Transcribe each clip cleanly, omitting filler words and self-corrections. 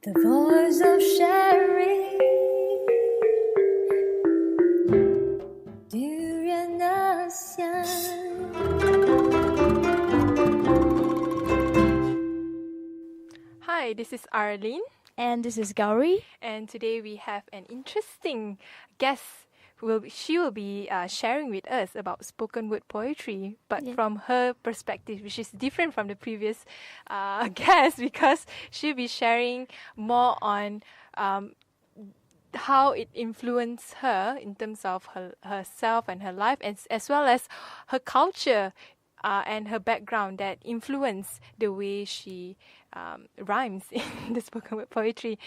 The voice of sharing. Durian ASEAN. Hi, this is Arlene, And this is Gowri. and today we have an interesting guest. She will be sharing with us about spoken word poetry, but from her perspective, which is different from the previous guest, because she'll be sharing more on how it influenced her in terms of herself and her life, as well as her culture and her background that influence the way she rhymes in the spoken word poetry.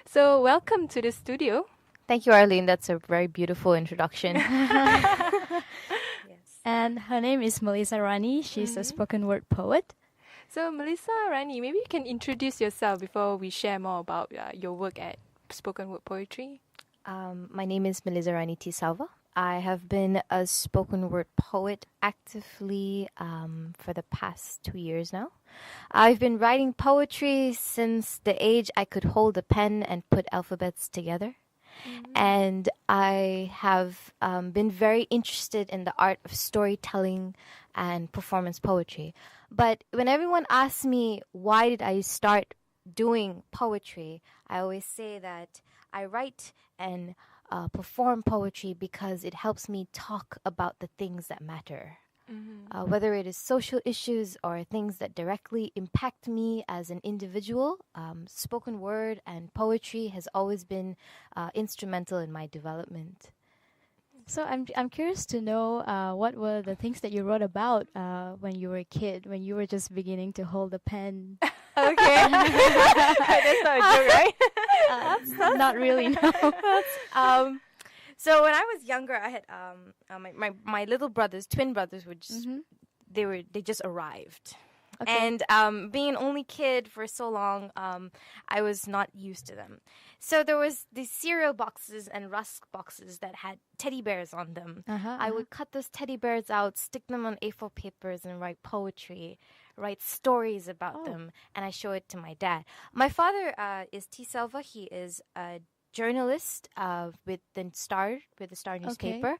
So welcome to the studio. Thank you, Arlene. That's a very beautiful introduction. And her name is Melizarani. She's a spoken word poet. So Melizarani, maybe you can introduce yourself before we share more about your work at spoken word poetry. My name is Melizarani T. Salva. I have been a spoken word poet actively for the past 2 years now. I've been writing poetry since the age I could hold a pen and put alphabets together. And I have been very interested in the art of storytelling and performance poetry. But when everyone asks me why did I start doing poetry, I always say that I write and perform poetry because it helps me talk about the things that matter. Whether it is social issues or things that directly impact me as an individual, spoken word and poetry has always been instrumental in my development. So I'm curious to know what were the things that you wrote about when you were a kid, when you were just beginning to hold a pen. Okay. That's not a joke, right? Not really, no. So when I was younger, I had my little brothers, twin brothers, were just they just arrived. Okay. And being an only kid for so long, I was not used to them. So there was these cereal boxes and rusk boxes that had teddy bears on them. I would cut those teddy bears out, stick them on A4 papers, and write poetry, write stories about them, and I show it to my dad. My father is T. Salva. He is a journalist with the Star newspaper.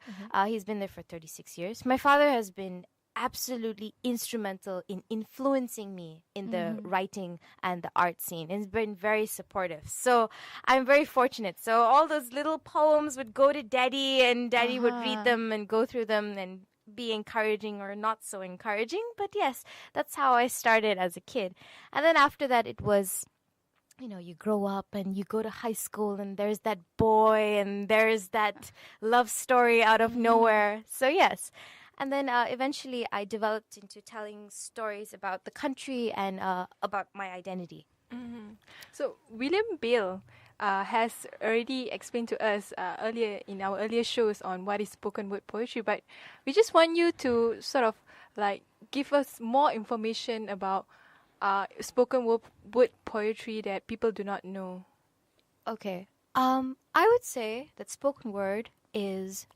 He's been there for 36 years. My father has been absolutely instrumental in influencing me in the writing and the art scene. He's been very supportive. So I'm very fortunate. So all those little poems would go to Daddy, and Daddy would read them and go through them and be encouraging or not so encouraging. But yes, that's how I started as a kid. And then after that, it was, you grow up and you go to high school and there's that boy and there's that love story out of nowhere. So yes. And then eventually I developed into telling stories about the country and about my identity. So William Bale has already explained to us earlier in our earlier shows on what is spoken word poetry, but we just want you to sort of like give us more information about spoken word poetry that people do not know. Okay. I would say that spoken word is,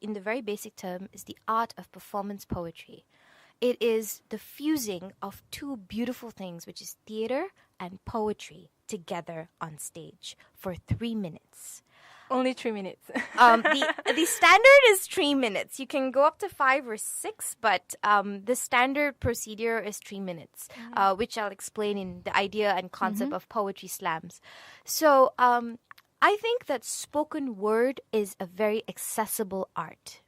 in the very basic term, is the art of performance poetry. It is the fusing of two beautiful things, which is theater and poetry, together on stage for 3 minutes. Only 3 minutes. The standard is 3 minutes. You can go up to 5 or 6, but the standard procedure is 3 minutes, which I'll explain in the idea and concept of poetry slams. So I think that spoken word is a very accessible art.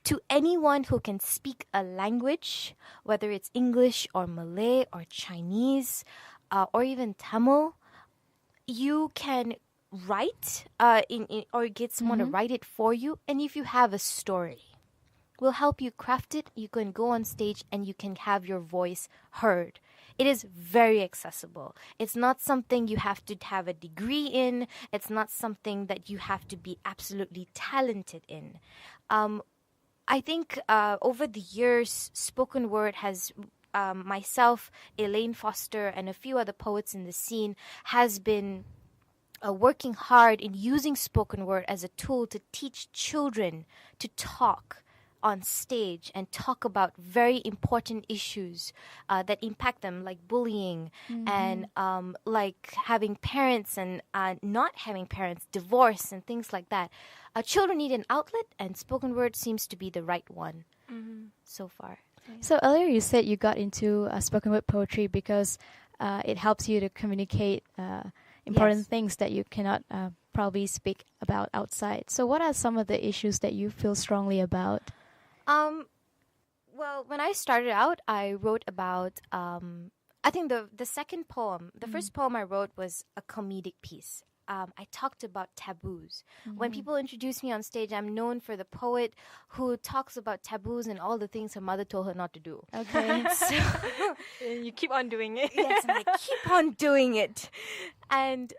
To anyone who can speak a language, whether it's English or Malay or Chinese or even Tamil, you can write or get someone to write it for you. And if you have a story, we'll help you craft it. You can go on stage and you can have your voice heard. It is very accessible. It's not something you have to have a degree in. It's not something that you have to be absolutely talented in. I think over the years, spoken word has, myself, Elaine Foster, and a few other poets in the scene, has been working hard in using spoken word as a tool to teach children to talk on stage and talk about very important issues that impact them, like bullying and like having parents and not having parents, divorce and things like that. Children need an outlet, and spoken word seems to be the right one so far. So earlier you said you got into spoken word poetry because it helps you to communicate important things that you cannot probably speak about outside. So what are some of the issues that you feel strongly about? Well, when I started out, I wrote about, I think the second poem, the first poem I wrote was a comedic piece. I talked about taboos. When people introduce me on stage, I'm known for the poet who talks about taboos and all the things her mother told her not to do. Okay. So, You keep on doing it. yes, and I keep on doing it. And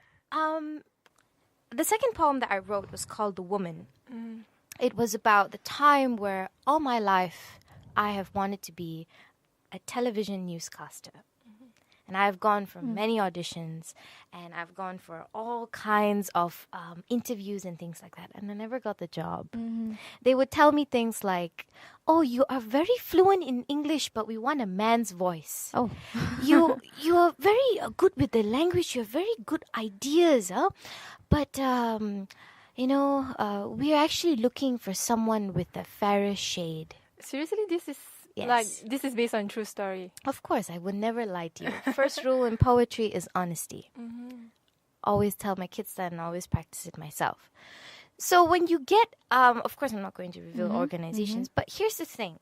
the second poem that I wrote was called The Woman. It was about the time where all my life I have wanted to be a television newscaster. And I've gone for many auditions, and I've gone for all kinds of interviews and things like that, and I never got the job. They would tell me things like, "Oh, you are very fluent in English, but we want a man's voice. Oh, You are very good with the language. You have very good ideas, huh? But we are actually looking for someone with a fairer shade." Seriously, this is Yes. like this is based on true story. Of course, I would never lie to you. First rule in poetry is honesty. Always tell my kids that, and always practice it myself. So when you get, of course, I'm not going to reveal organizations, but here's the thing: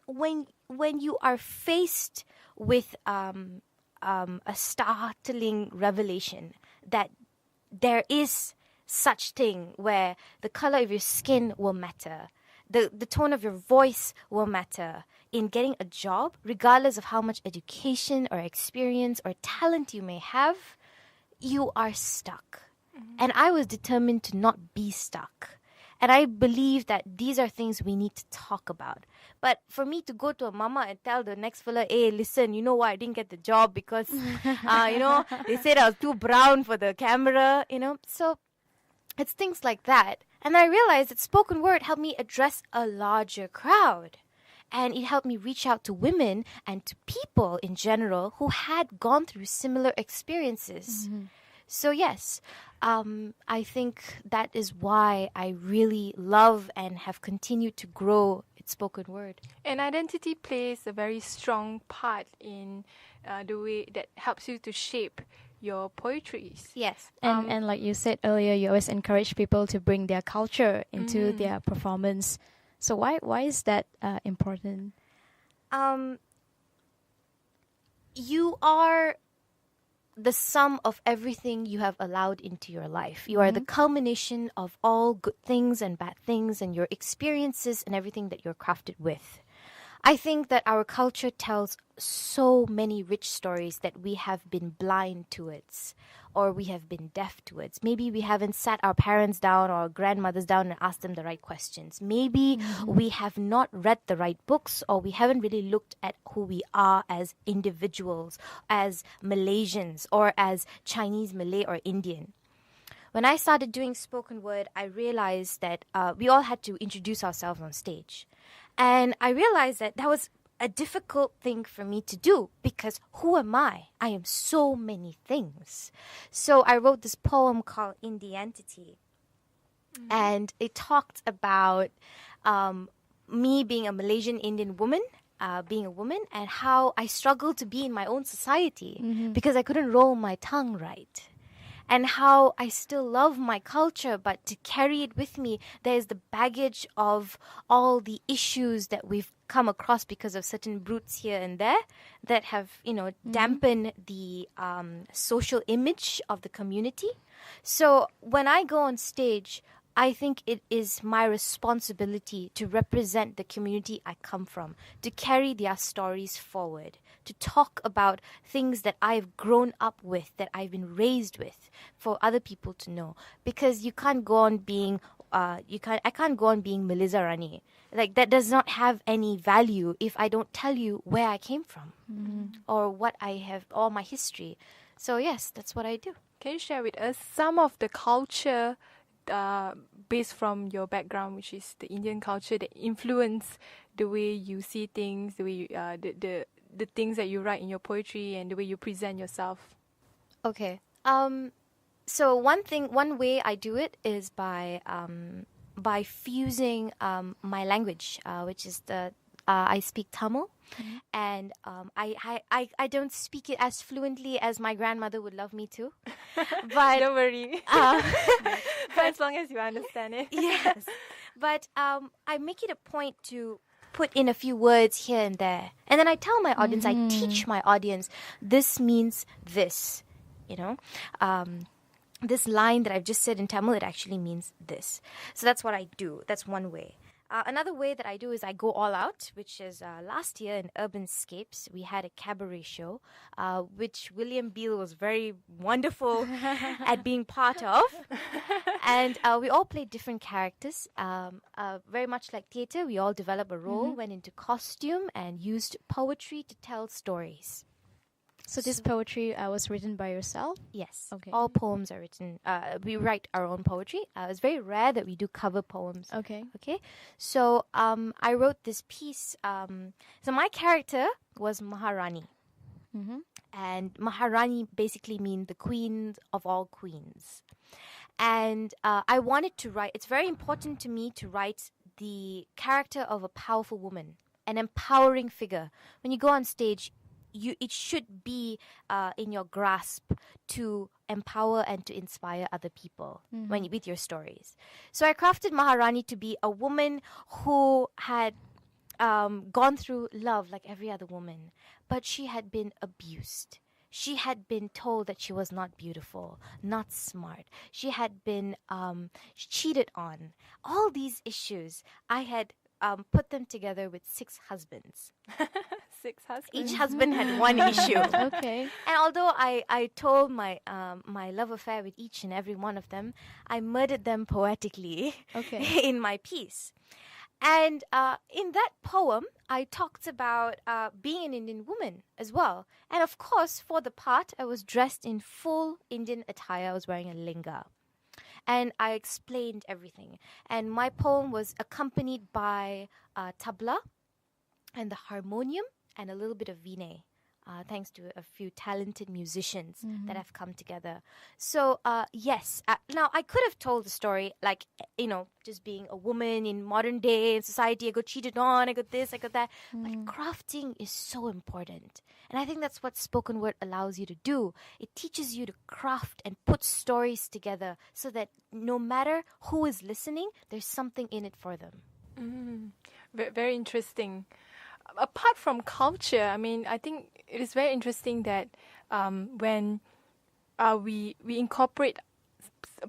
when you are faced with a startling revelation that there is such thing where the color of your skin will matter, the tone of your voice will matter in getting a job, regardless of how much education or experience or talent you may have, you are stuck. And I was determined to not be stuck. And I believe that these are things we need to talk about. But for me to go to a mama and tell the next fella, "Hey, listen, you know why I didn't get the job? Because, they said I was too brown for the camera, So it's things like that. And I realized that spoken word helped me address a larger crowd. And it helped me reach out to women and to people in general who had gone through similar experiences. So yes, I think that is why I really love and have continued to grow its spoken word. And identity plays a very strong part in the way that helps you to shape your poetries. Yes. and like you said earlier, you always encourage people to bring their culture into their performance. So why is that important? You are the sum of everything you have allowed into your life. You are the culmination of all good things and bad things and your experiences and everything that you're crafted with. I think that our culture tells so many rich stories that we have been blind towards, or we have been deaf towards. Maybe we haven't sat our parents down or our grandmothers down and asked them the right questions. Maybe we have not read the right books, or we haven't really looked at who we are as individuals, as Malaysians, or as Chinese, Malay, or Indian. When I started doing spoken word, I realized that we all had to introduce ourselves on stage. And I realized that was a difficult thing for me to do, because who am I? I am so many things. So I wrote this poem called Indianity. And it talked about me being a Malaysian Indian woman, being a woman, and how I struggled to be in my own society because I couldn't roll my tongue right. And how I still love my culture, but to carry it with me, there's the baggage of all the issues that we've come across because of certain brutes here and there that have, dampened the social image of the community. So when I go on stage, I think it is my responsibility to represent the community I come from, to carry their stories forward, to talk about things that I've grown up with, that I've been raised with, for other people to know. Because you can't go on being, I can't go on being Melizarani. Like, that does not have any value if I don't tell you where I came from, or what I have, or my history. So yes, that's what I do. Can you share with us some of the culture based from your background, which is the Indian culture, that influence the way you see things, the way you, the things that you write in your poetry, and the way you present yourself? Okay. So one way I do it is by fusing my language, which is I speak Tamil, and I don't speak it as fluently as my grandmother would love me to, but Don't worry. For as long as you understand it. yes, but I make it a point to put in a few words here and there, and then I tell my audience, I teach my audience, this means this, this line that I've just said in Tamil, it actually means this. So that's what I do. That's one way. Another way that I do is I go all out, which is last year in Urban Scapes, we had a cabaret show, which William Beale was very wonderful at being part of. And we all played different characters. Very much like theatre, we all developed a role, went into costume, and used poetry to tell stories. So this poetry was written by yourself? Yes. Okay. All poems are written. We write our own poetry. It's very rare that we do cover poems. Okay. Okay. So I wrote this piece. So my character was Maharani. And Maharani basically means the queen of all queens. And I wanted to write, it's very important to me to write the character of a powerful woman, an empowering figure. When you go on stage, it should be in your grasp to empower and to inspire other people with your stories. So I crafted Maharani to be a woman who had gone through love like every other woman, but she had been abused. She had been told that she was not beautiful, not smart. She had been cheated on. All these issues, I had put them together with 6 husbands. 6 husbands. Each husband had one issue. Okay. And although I told my love affair with each and every one of them, I murdered them poetically in my piece. And in that poem, I talked about being an Indian woman as well. And of course, for the part, I was dressed in full Indian attire. I was wearing a linga. And I explained everything. And my poem was accompanied by tabla and the harmonium and a little bit of veena, thanks to a few talented musicians that have come together. So, yes. Now, I could have told the story like, just being a woman in modern day in society. I got cheated on, I got this, I got that. But crafting is so important. And I think that's what spoken word allows you to do. It teaches you to craft and put stories together so that no matter who is listening, there's something in it for them. Very interesting. Apart from culture, I mean, I think it is very interesting that when we incorporate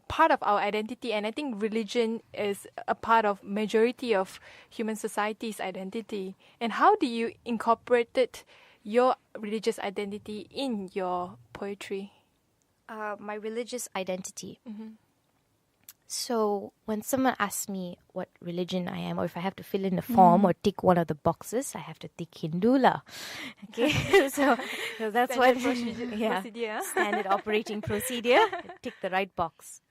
part of our identity, and I think religion is a part of majority of human society's identity. And how do you incorporate your religious identity in your poetry? My religious identity. So when someone asks me what religion I am, or if I have to fill in a form or tick one of the boxes, I have to tick Hindu lah. Okay, so that's what procedure. Standard operating procedure. Tick the right box.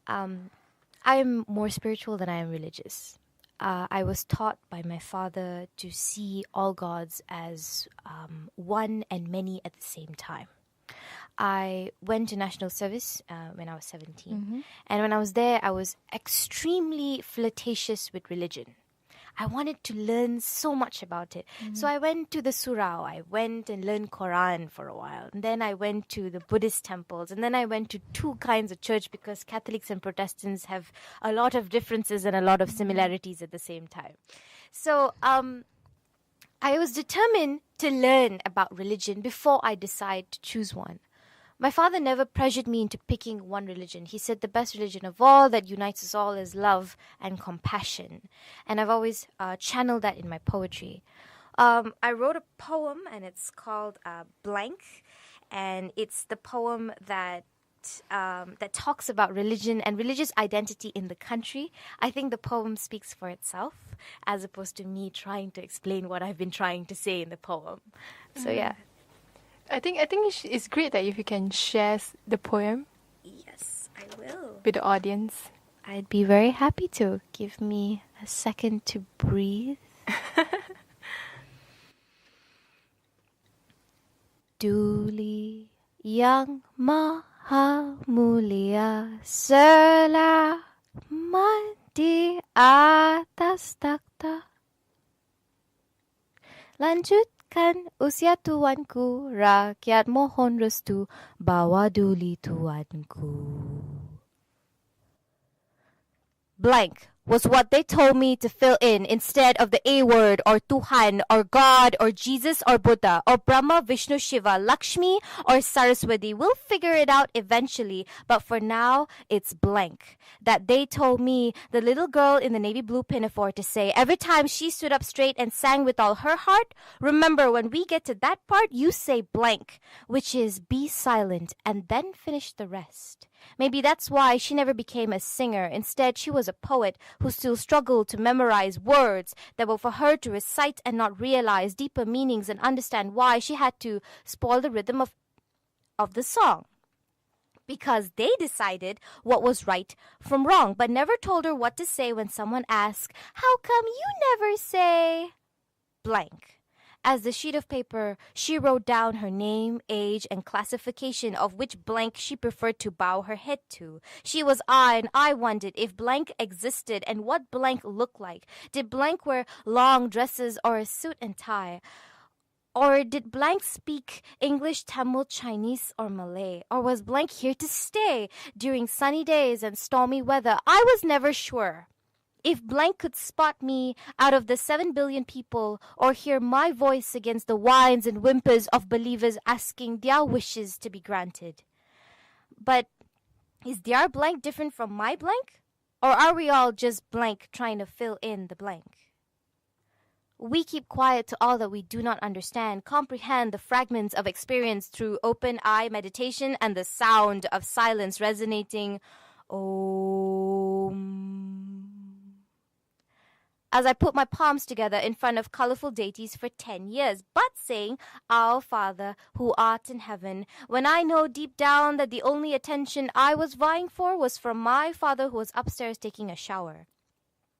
I'm more spiritual than I am religious. I was taught by my father to see all gods as one and many at the same time. I went to national service when I was 17. And when I was there, I was extremely flirtatious with religion. I wanted to learn so much about it. So I went to the surau. I went and learned Quran for a while. And then I went to the Buddhist temples. And then I went to 2 kinds of church because Catholics and Protestants have a lot of differences and a lot of similarities at the same time. So I was determined to learn about religion before I decide to choose one. My father never pressured me into picking one religion. He said the best religion of all that unites us all is love and compassion. And I've always channeled that in my poetry. I wrote a poem, and it's called Blank. And it's the poem that talks about religion and religious identity in the country. I think the poem speaks for itself, as opposed to me trying to explain what I've been trying to say in the poem. So, yeah. I think it's great that if you can share the poem. Yes, I will. with the audience? I'd be very happy to. Give me a second to breathe. Duli yang maha mulia selamat di atas takhta. Lanjutkan usia tuanku, rakyat mohon restu, bawa duli tuanku. Blank was what they told me to fill in instead of the A word or Tuhan or God or Jesus or Buddha or Brahma, Vishnu, Shiva, Lakshmi or Saraswati. We'll figure it out eventually, but for now, it's blank. That they told me, the little girl in the navy blue pinafore, to say every time she stood up straight and sang with all her heart, remember when we get to that part, you say blank, which is be silent and then finish the rest. Maybe that's why she never became a singer. Instead, she was a poet who still struggled to memorize words that were for her to recite and not realize deeper meanings and understand why she had to spoil the rhythm of the song. Because they decided what was right from wrong, but never told her what to say when someone asked, "How come you never say blank?" As the sheet of paper, she wrote down her name, age, and classification of which blank she preferred to bow her head to. She was I, and I wondered if blank existed and what blank looked like. Did blank wear long dresses or a suit and tie? Or did blank speak English, Tamil, Chinese, or Malay? Or was blank here to stay during sunny days and stormy weather? I was never sure. If blank could spot me out of the 7 billion people or hear my voice against the whines and whimpers of believers asking their wishes to be granted. But is their blank different from my blank? Or are we all just blank trying to fill in the blank? We keep quiet to all that we do not understand, comprehend the fragments of experience through open eye meditation and the sound of silence resonating. Om. As I put my palms together in front of colorful deities for 10 years, but saying, "Our Father, who art in heaven," when I know deep down that the only attention I was vying for was from my father who was upstairs taking a shower,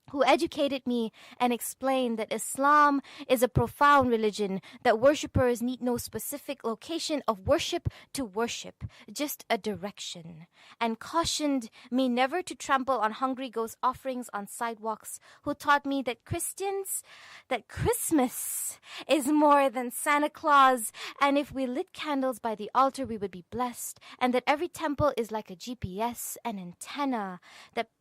who educated me and explained that Islam is a profound religion, that worshippers need no specific location of worship to worship, just a direction, and cautioned me never to trample on hungry ghost offerings on sidewalks, who taught me that Christmas is more than Santa Claus, and if we lit candles by the altar we would be blessed, and that every temple is like a GPS, an antenna that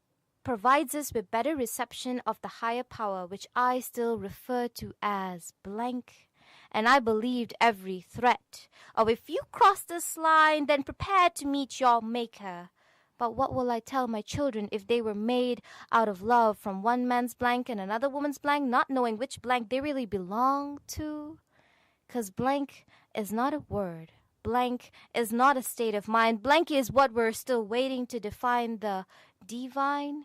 provides us with better reception of the higher power, which I still refer to as blank. And I believed every threat of, if you cross this line, then prepare to meet your maker. But what will I tell my children if they were made out of love from one man's blank and another woman's blank, not knowing which blank they really belong to? 'Cause blank is not a word. Blank is not a state of mind. Blank is what we're still waiting to define, the divine.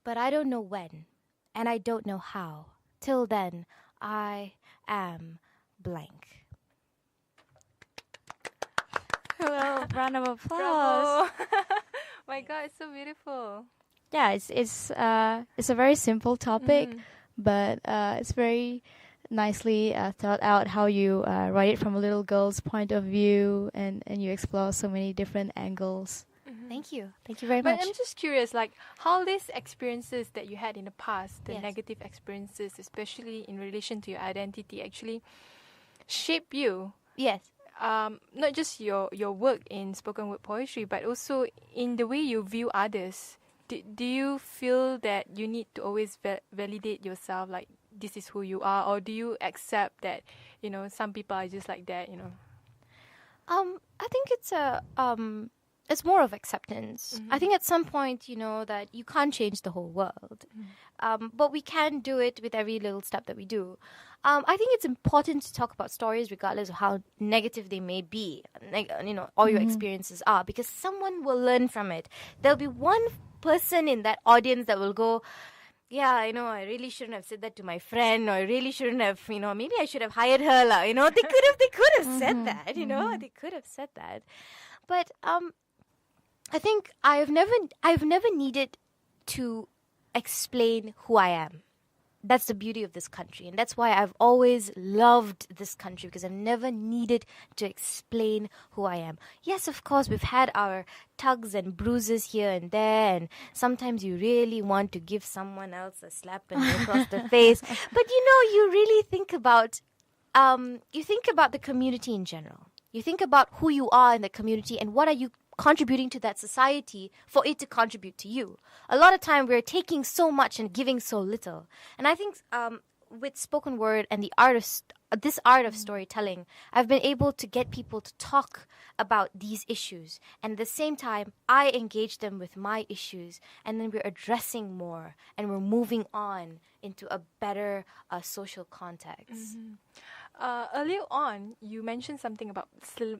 But I don't know when, and I don't know how. Till then, I am blank. Well, round of applause. Bravo. My God, it's so beautiful. Yeah, it's a very simple topic, but it's very nicely thought out how you write it from a little girl's point of view, and you explore so many different angles. Thank you. Thank you very But much. I'm just curious, like, how these experiences that you had in the past, the Yes. negative experiences, especially in relation to your identity, actually shape you. Yes. Not just your work in spoken word poetry, but also in the way you view others. Do you feel that you need to always validate yourself, like this is who you are, or do you accept that, you know, some people are just like that, you know? I think it's more of acceptance. I think at some point, you know, that you can't change the whole world. But we can do it with every little step that we do. I think it's important to talk about stories regardless of how negative they may be, you know, all your experiences are, because someone will learn from it. There'll be one person in that audience that will go, yeah, you know, I really shouldn't have said that to my friend, or I really shouldn't have, you know, maybe I should have hired her, lah. You know, they could have said that, you know, they could have said that. But I think I've never needed to explain who I am. That's the beauty of this country, and that's why I've always loved this country, because I've never needed to explain who I am. Yes, of course, we've had our tugs and bruises here and there, and sometimes you really want to give someone else a slap across the face. But you really think about the community in general. You think about who you are in the community and what are you contributing to that society for it to contribute to you. A lot of time we're taking so much and giving so little. And I think with spoken word and this art of storytelling, I've been able to get people to talk about these issues. And at the same time, I engage them with my issues. And then we're addressing more and we're moving on into a better social context. Earlier on, you mentioned something about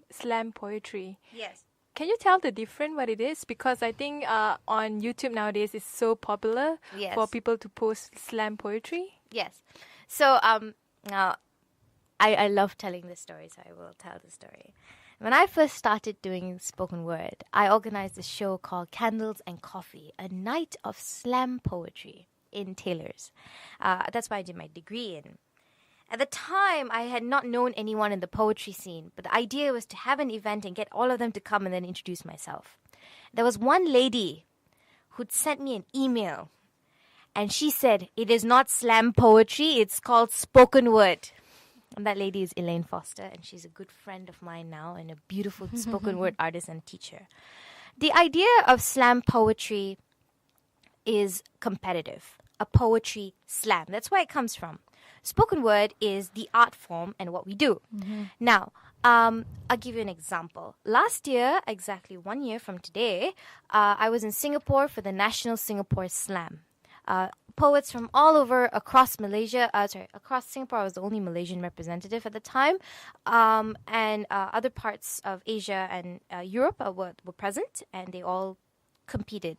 slam poetry. Yes. Can you tell the difference what it is? Because I think on YouTube nowadays it's so popular for people to post slam poetry. Yes. So now I love telling this story, so I will tell the story. When I first started doing spoken word, I organized a show called Candles and Coffee, a night of slam poetry in Taylor's. That's why I did my degree in. At the time, I had not known anyone in the poetry scene, but the idea was to have an event and get all of them to come and then introduce myself. There was one lady who'd sent me an email, and she said, "It is not slam poetry, it's called spoken word." And that lady is Elaine Foster, and she's a good friend of mine now and a beautiful spoken word artist and teacher. The idea of slam poetry is competitive, a poetry slam. That's where it comes from. Spoken word is the art form and what we do. Now, I'll give you an example. Last year, exactly 1 year from today, I was in Singapore for the National Singapore Slam. Poets from all over across across Singapore. I was the only Malaysian representative at the time, and other parts of Asia and Europe were present, and they all competed.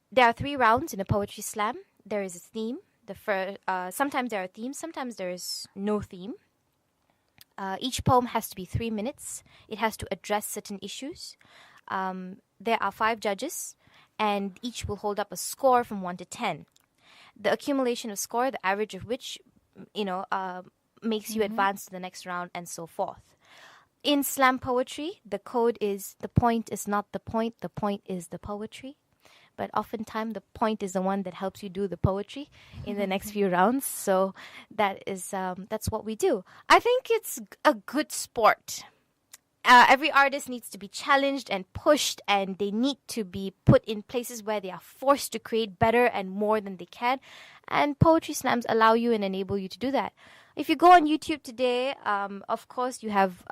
There are 3 rounds in a poetry slam. There is a theme. Sometimes there are themes, sometimes there is no theme. Each poem has to be 3 minutes. It has to address certain issues. There are 5 judges, and each will hold up a score from 1 to 10. The accumulation of score, the average of which, makes you advance to the next round, and so forth. In slam poetry, the code is the point is not the point is the poetry. But oftentimes the point is the one that helps you do the poetry in the next few rounds. So that's what we do. I think it's a good sport. Every artist needs to be challenged and pushed, and they need to be put in places where they are forced to create better and more than they can. And poetry slams allow you and enable you to do that. If you go on YouTube today, of course you have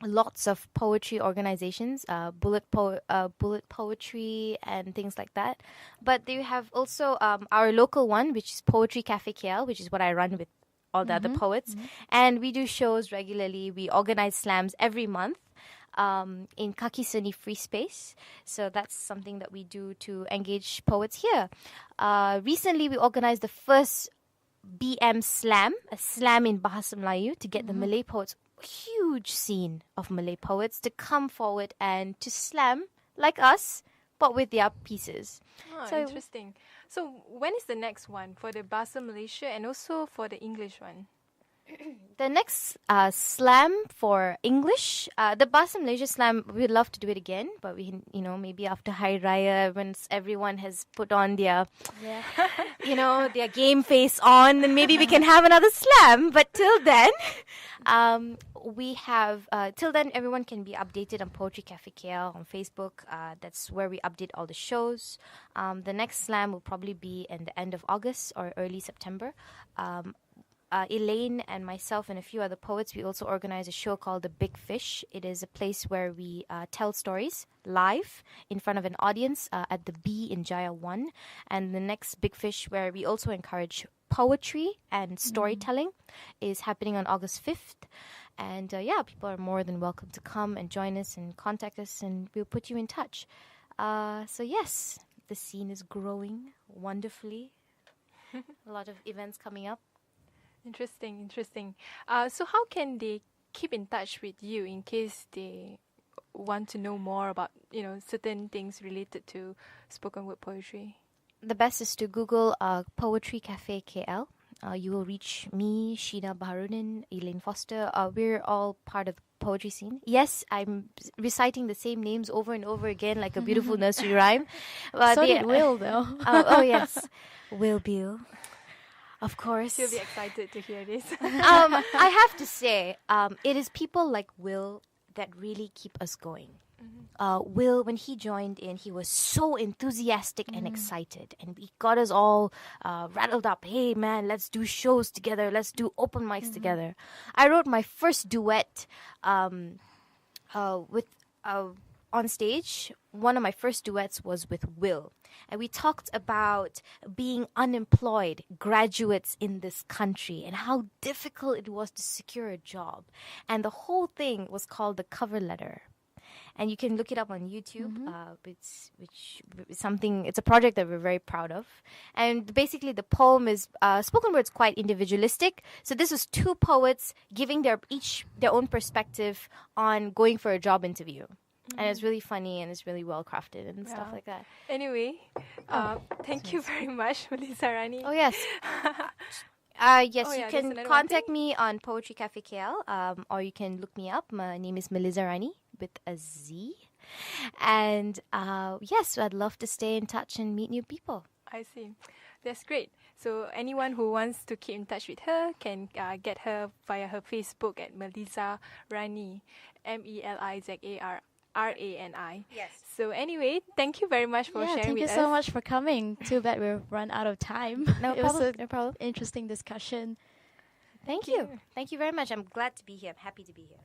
lots of poetry organizations, bullet poetry and things like that. But you have also our local one, which is Poetry Cafe KL, which is what I run with all the other poets. And we do shows regularly. We organize slams every month in Kaki Seni Free Space. So that's something that we do to engage poets here. Recently, we organized the first BM Slam, a slam in Bahasa Melayu, to get the Malay poets, huge scene of Malay poets, to come forward and to slam like us, but with their pieces. So interesting. So when is the next one for the Bahasa Malaysia and also for the English one? The next slam for English, the Bahasa Malaysia slam, we'd love to do it again, but we, maybe after Hari Raya, once everyone has put on their, their game face on, then maybe we can have another slam. But till then, till then, everyone can be updated on Poetry Cafe KL on Facebook. That's where we update all the shows. The next slam will probably be in the end of August or early September. Elaine and myself and a few other poets, we also organize a show called The Big Fish. It is a place where we tell stories live in front of an audience at the B in Jaya 1. And the next Big Fish, where we also encourage poetry and storytelling, is happening on August 5th. And people are more than welcome to come and join us and contact us, and we'll put you in touch. So yes, the scene is growing wonderfully. A lot of events coming up. Interesting. So how can they keep in touch with you in case they want to know more about, certain things related to spoken word poetry? The best is to Google Poetry Cafe KL. You will reach me, Sheena Baharuddin, Elaine Foster. We're all part of the poetry scene. Yes, I'm reciting the same names over and over again like a beautiful nursery rhyme. So did Will, though. Oh, yes. Will Beale. Of course. She'll be excited to hear this. I have to say, it is people like Will that really keep us going. Will, when he joined in, he was so enthusiastic and excited, and he got us all rattled up. Hey man, let's do shows together, let's do open mics together. I wrote my first duet with on stage. One of my first duets was with Will, and we talked about being unemployed graduates in this country and how difficult it was to secure a job, and the whole thing was called The Cover Letter. And you can look it up on YouTube. It's a project that we're very proud of. And basically the poem is, spoken word's quite individualistic. So this was two poets giving their own perspective on going for a job interview. And it's really funny and it's really well crafted and stuff like that. Anyway, thank you very much, Melizarani. Oh, yes. You can contact me on Poetry Cafe KL, or you can look me up. My name is Melizarani with a Z. And yes, I'd love to stay in touch and meet new people. I see. That's great. So anyone who wants to keep in touch with her can get her via her Facebook at Melizarani, Melizarani. Yes. So anyway, thank you very much for sharing with us. Thank you so much for coming. Too bad we've run out of time. No problem. Interesting discussion. Thank you. Thank you very much. I'm glad to be here. I'm happy to be here.